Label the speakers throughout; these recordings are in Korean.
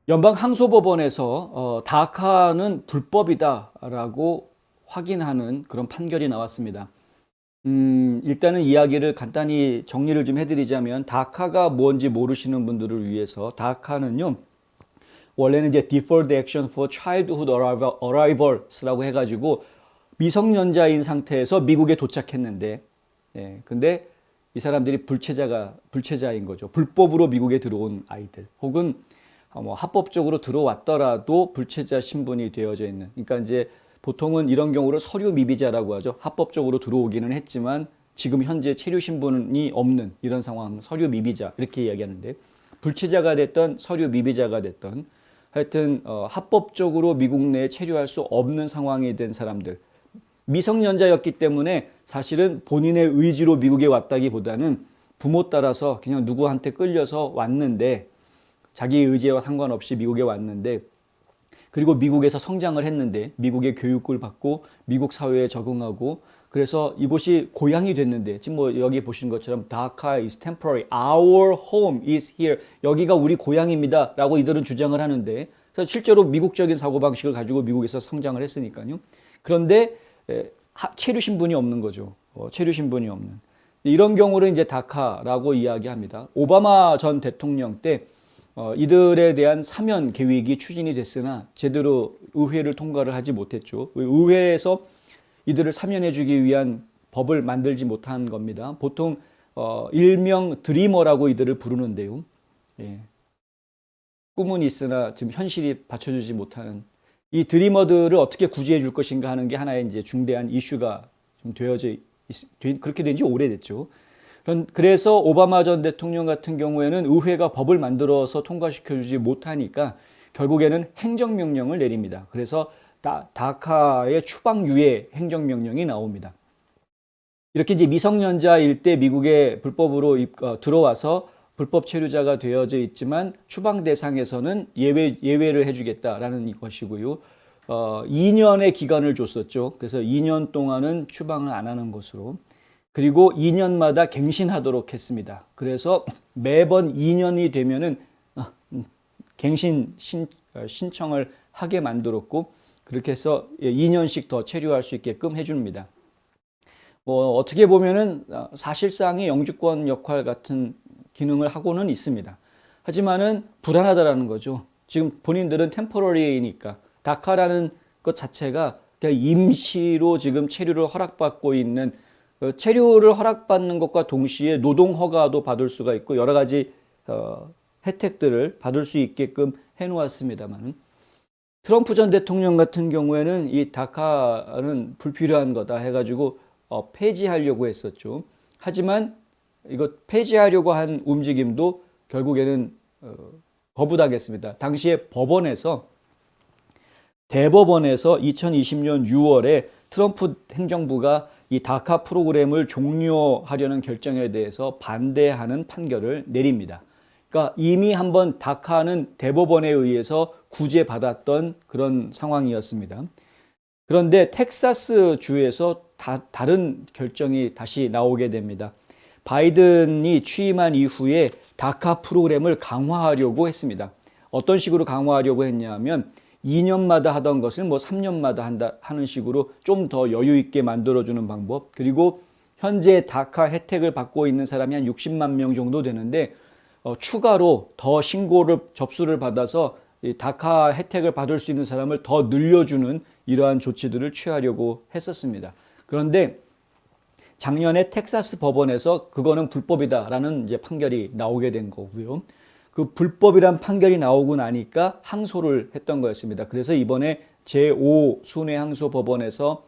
Speaker 1: 연방항소법원에서 다카는 불법이다라고 확인하는 그런 판결이 나왔습니다. 일단은 이야기를 간단히 정리를 좀 해드리자면 다카가 뭔지 모르시는 분들을 위해서 다카는요, 원래는 이제 Deferred Action for Childhood Arrivals라고 해가지고 미성년자인 상태에서 미국에 도착했는데, 근데 이 사람들이 불체자인 거죠. 불법으로 미국에 들어온 아이들, 혹은 뭐 합법적으로 들어왔더라도 불체자 신분이 되어져 있는. 그러니까 이제 보통은 이런 경우를 서류 미비자라고 하죠. 합법적으로 들어오기는 했지만 지금 현재 체류 신분이 없는 이런 상황, 서류 미비자 이렇게 이야기하는데, 불체자가 됐던 서류 미비자가 됐던 하여튼 합법적으로 미국 내에 체류할 수 없는 상황이 된 사람들, 미성년자였기 때문에 사실은 본인의 의지로 미국에 왔다기보다는 부모 따라서 그냥 누구한테 끌려서 왔는데, 자기 의지와 상관없이 미국에 왔는데, 그리고 미국에서 성장을 했는데 미국의 교육을 받고 미국 사회에 적응하고, 그래서 이곳이 고향이 됐는데, 지금 뭐 여기 보시는 것처럼 Dhaka is temporary, our home is here, 여기가 우리 고향입니다 라고 이들은 주장을 하는데, 그래서 실제로 미국적인 사고방식을 가지고 미국에서 성장을 했으니까요. 그런데 체류 신분이 없는 거죠. 체류 신분이 없는 이런 경우를 이제 다카라고 이야기합니다. 오바마 전 대통령 때 이들에 대한 사면 계획이 추진이 됐으나 제대로 의회를 통과를 하지 못했죠. 의회에서 이들을 사면해주기 위한 법을 만들지 못한 겁니다. 보통 일명 드리머라고 이들을 부르는데요. 예. 꿈은 있으나 지금 현실이 받쳐주지 못하는 이 드리머들을 어떻게 구제해 줄 것인가 하는 게 하나의 이제 중대한 이슈가 좀 그렇게 된 지 오래됐죠. 그래서 오바마 전 대통령 같은 경우에는 의회가 법을 만들어서 통과시켜주지 못하니까 결국에는 행정명령을 내립니다. 그래서 다카의 추방유예 행정명령이 나옵니다. 이렇게 이제 미성년자일 때 미국에 불법으로 들어와서 불법 체류자가 되어져 있지만 추방 대상에서는 예외를 해주겠다라는 것이고요. 2년의 기간을 줬었죠. 그래서 2년 동안은 추방을 안 하는 것으로. 그리고 2년마다 갱신하도록 했습니다. 그래서 매번 2년이 되면은 갱신 신청을 하게 만들었고, 그렇게 해서 2년씩 더 체류할 수 있게끔 해줍니다. 뭐 어떻게 보면은 사실상의 영주권 역할 같은 기능을 하고는 있습니다. 하지만은 불안하다라는 거죠. 지금 본인들은 템포러리니까 다카라는 것 자체가 그냥 임시로 지금 체류를 허락받고 있는, 체류를 허락받는 것과 동시에 노동 허가도 받을 수가 있고 여러 가지 혜택들을 받을 수 있게끔 해놓았습니다만, 트럼프 전 대통령 같은 경우에는 이 다카는 불필요한 거다 해가지고 폐지하려고 했었죠. 하지만 이거 폐지하려고 한 움직임도 결국에는 거부당했습니다. 당시에 대법원에서 2020년 6월에 트럼프 행정부가 이 다카 프로그램을 종료하려는 결정에 대해서 반대하는 판결을 내립니다. 그러니까 이미 한번 다카는 대법원에 의해서 구제받았던 그런 상황이었습니다. 그런데 텍사스 주에서 다른 결정이 다시 나오게 됩니다. 바이든이 취임한 이후에 다카 프로그램을 강화하려고 했습니다. 어떤 식으로 강화하려고 했냐면 2년마다 하던 것을 뭐 3년마다 하는 식으로 좀 더 여유 있게 만들어주는 방법, 그리고 현재 다카 혜택을 받고 있는 사람이 한 60만 명 정도 되는데 추가로 더 접수를 받아서 다카 혜택을 받을 수 있는 사람을 더 늘려주는 이러한 조치들을 취하려고 했었습니다. 그런데 작년에 텍사스 법원에서 그거는 불법이다라는 이제 판결이 나오게 된 거고요. 그 불법이란 판결이 나오고 나니까 항소를 했던 거였습니다. 그래서 이번에 제5 순회항소법원에서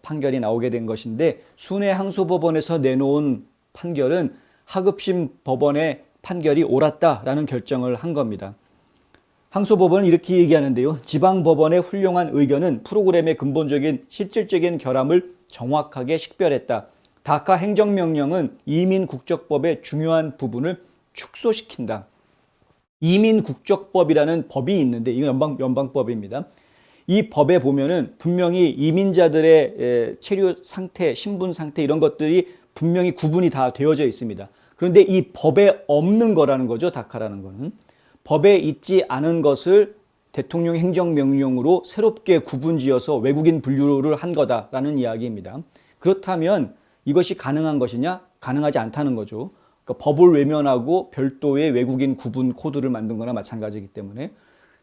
Speaker 1: 판결이 나오게 된 것인데, 순회항소법원에서 내놓은 판결은 하급심 법원의 판결이 옳았다라는 결정을 한 겁니다. 항소법원은 이렇게 얘기하는데요. 지방법원의 훌륭한 의견은 프로그램의 근본적인 실질적인 결함을 정확하게 식별했다. 다카 행정명령은 이민국적법의 중요한 부분을 축소시킨다. 이민국적법이라는 법이 있는데 이건 연방법입니다. 이 법에 보면은 분명히 이민자들의 체류 상태, 신분 상태 이런 것들이 분명히 구분이 다 되어져 있습니다. 그런데 이 법에 없는 거라는 거죠, 다카라는 거는. 법에 있지 않은 것을 대통령 행정명령으로 새롭게 구분지어서 외국인 분류를 한 거다라는 이야기입니다. 그렇다면 이것이 가능한 것이냐? 가능하지 않다는 거죠. 그러니까 법을 외면하고 별도의 외국인 구분 코드를 만든 거나 마찬가지이기 때문에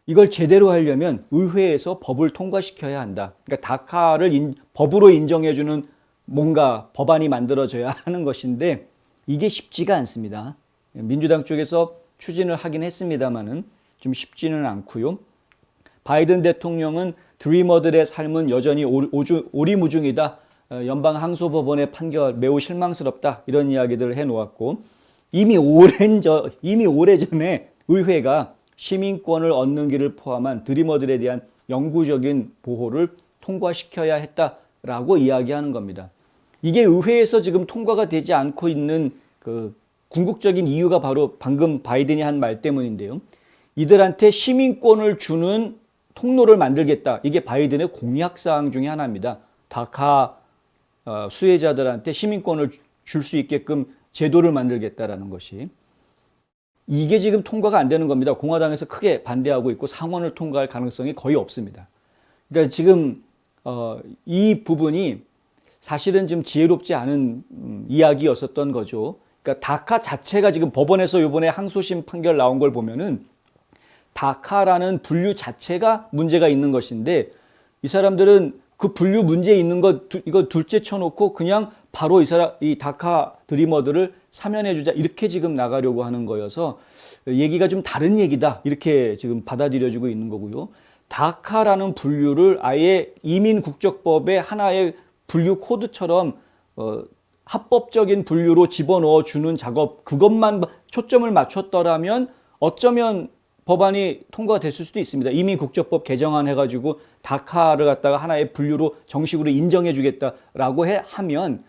Speaker 1: 이걸 제대로 하려면 의회에서 법을 통과시켜야 한다. 그러니까 다카를 법으로 인정해주는 뭔가 법안이 만들어져야 하는 것인데 이게 쉽지가 않습니다. 민주당 쪽에서 추진을 하긴 했습니다만은 좀 쉽지는 않고요. 바이든 대통령은 드리머들의 삶은 여전히 오리무중이다. 연방항소법원의 판결 매우 실망스럽다. 이런 이야기들을 해놓았고 이미 오래전에 의회가 시민권을 얻는 길을 포함한 드리머들에 대한 영구적인 보호를 통과시켜야 했다라고 이야기하는 겁니다. 이게 의회에서 지금 통과가 되지 않고 있는 그 궁극적인 이유가 바로 방금 바이든이 한 말 때문인데요. 이들한테 시민권을 주는 통로를 만들겠다. 이게 바이든의 공약사항 중에 하나입니다. 다카 수혜자들한테 시민권을 줄 수 있게끔 제도를 만들겠다라는 것이. 이게 지금 통과가 안 되는 겁니다. 공화당에서 크게 반대하고 있고 상원을 통과할 가능성이 거의 없습니다. 그러니까 지금 이 부분이 사실은 좀 지혜롭지 않은 이야기였었던 거죠. 그러니까 다카 자체가 지금 법원에서 이번에 항소심 판결 나온 걸 보면은 다카라는 분류 자체가 문제가 있는 것인데 이 사람들은 그 분류 문제 있는 거 이거 둘째 쳐놓고 그냥 바로 이 다카 드리머들을 사면해주자 이렇게 지금 나가려고 하는 거여서 얘기가 좀 다른 얘기다 이렇게 지금 받아들여지고 있는 거고요. 다카라는 분류를 아예 이민국적법의 하나의 분류 코드처럼 합법적인 분류로 집어넣어 주는 작업 그것만 초점을 맞췄더라면 어쩌면 법안이 통과됐을 수도 있습니다. 이미 국적법 개정안 해가지고 다카를 갖다가 하나의 분류로 정식으로 인정해 주겠다라고 하면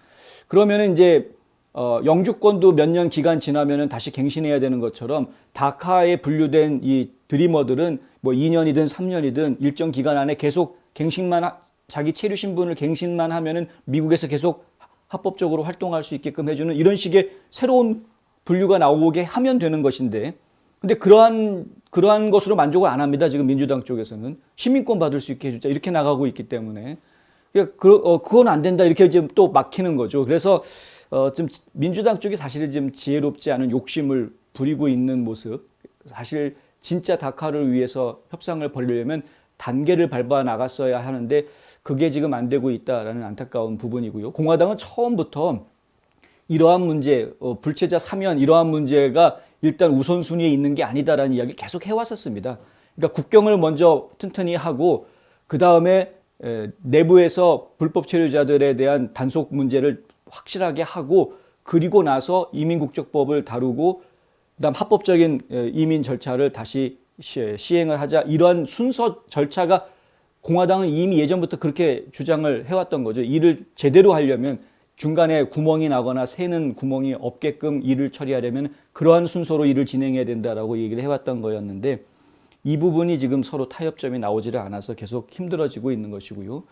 Speaker 1: 그러면은 이제 영주권도 몇 년 기간 지나면은 다시 갱신해야 되는 것처럼 다카에 분류된 이 드리머들은 뭐 2년이든 3년이든 일정 기간 안에 계속 갱신만 자기 체류 신분을 갱신만 하면은 미국에서 계속 합법적으로 활동할 수 있게끔 해주는 이런 식의 새로운 분류가 나오게 하면 되는 것인데 근데 그러한 것으로 만족을 안 합니다. 지금 민주당 쪽에서는 시민권 받을 수 있게 해주자 이렇게 나가고 있기 때문에 그건 안 된다 이렇게 지금 또 막히는 거죠. 그래서 좀 민주당 쪽이 사실은 좀 지혜롭지 않은 욕심을 부리고 있는 모습. 사실 진짜 다카를 위해서 협상을 벌이려면 단계를 밟아 나갔어야 하는데 그게 지금 안 되고 있다라는 안타까운 부분이고요. 공화당은 처음부터 이러한 문제, 불체자 사면 이러한 문제가 일단 우선순위에 있는 게 아니다라는 이야기 계속 해왔었습니다. 그러니까 국경을 먼저 튼튼히 하고 그 다음에 내부에서 불법 체류자들에 대한 단속 문제를 확실하게 하고 그리고 나서 이민국적법을 다루고 그다음 합법적인 이민 절차를 다시 시행을 하자 이러한 순서 절차가 공화당은 이미 예전부터 그렇게 주장을 해왔던 거죠. 일을 제대로 하려면 중간에 구멍이 나거나 새는 구멍이 없게끔 일을 처리하려면 그러한 순서로 일을 진행해야 된다라고 얘기를 해왔던 거였는데 이 부분이 지금 서로 타협점이 나오지를 않아서 계속 힘들어지고 있는 것이고요.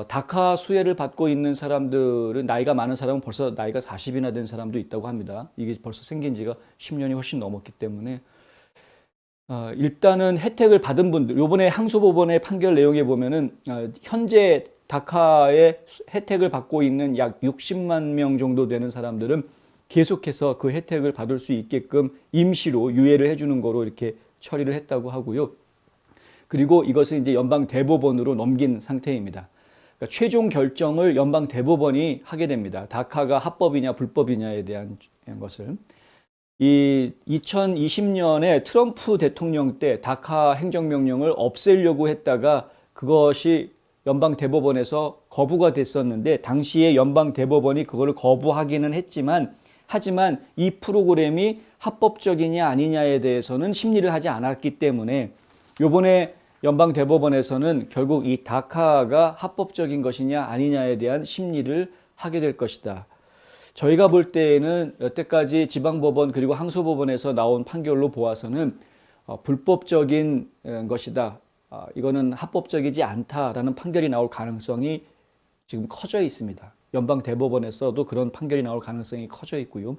Speaker 1: 다카 수혜를 받고 있는 사람들은 나이가 많은 사람은 벌써 나이가 40이나 된 사람도 있다고 합니다. 이게 벌써 생긴 지가 10년이 훨씬 넘었기 때문에 일단은 혜택을 받은 분들, 요번에 항소법원의 판결 내용에 보면은 현재 다카의 혜택을 받고 있는 약 60만 명 정도 되는 사람들은 계속해서 그 혜택을 받을 수 있게끔 임시로 유예를 해주는 거로 이렇게 처리를 했다고 하고요. 그리고 이것을 이제 연방 대법원으로 넘긴 상태입니다. 그러니까 최종 결정을 연방 대법원이 하게 됩니다. 다카가 합법이냐 불법이냐에 대한 것을. 이 2020년에 트럼프 대통령 때 다카 행정명령을 없애려고 했다가 그것이 연방 대법원에서 거부가 됐었는데 당시에 연방 대법원이 그거를 거부하기는 하지만 이 프로그램이 합법적이냐 아니냐에 대해서는 심리를 하지 않았기 때문에 요번에 연방 대법원에서는 결국 이 다카가 합법적인 것이냐 아니냐에 대한 심리를 하게 될 것이다. 저희가 볼 때에는 여태까지 지방법원 그리고 항소법원에서 나온 판결로 보아서는 불법적인 것이다. 이거는 합법적이지 않다라는 판결이 나올 가능성이 지금 커져 있습니다. 연방 대법원에서도 그런 판결이 나올 가능성이 커져 있고요.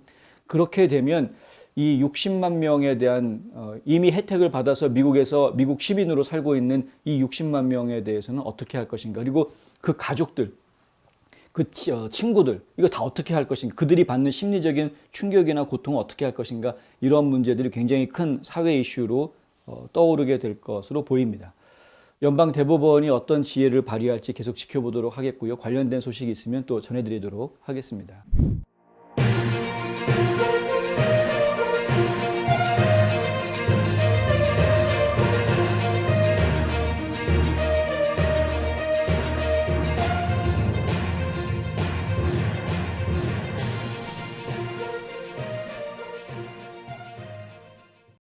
Speaker 1: 그렇게 되면 이 60만 명에 대한 이미 혜택을 받아서 미국에서 미국 시민으로 살고 있는 이 60만 명에 대해서는 어떻게 할 것인가? 그리고 그 가족들, 그 친구들, 이거 다 어떻게 할 것인가? 그들이 받는 심리적인 충격이나 고통을 어떻게 할 것인가? 이런 문제들이 굉장히 큰 사회 이슈로 떠오르게 될 것으로 보입니다. 연방 대법원이 어떤 지혜를 발휘할지 계속 지켜보도록 하겠고요. 관련된 소식이 있으면 또 전해드리도록 하겠습니다.